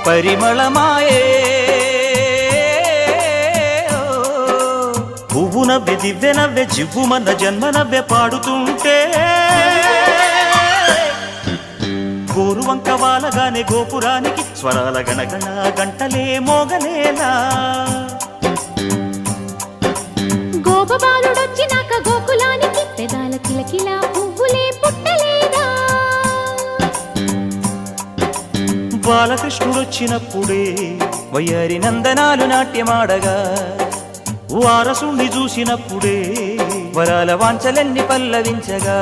పరిమళమాయే పువ్వు నవ్వె దివ్వె నవ్వె జివ్వుమన్న జన్మ నవ్వె పాడుతుంటే గోరువంక వాలగానే గోపురానికి స్వరాల గణగణ గంటలే మోగలేలా గోపబాలుడొచ్చినాక గోకులానికి పెదాల కిలకిలా పువ్వులే పుట్టలేదా బాలకృష్ణుడొచ్చినప్పుడే వయ్యారి నందనాలు నాట్యమాడగా వారసుణ్ణి చూసినప్పుడే వరాల వాంఛలెన్ని పల్లవించగా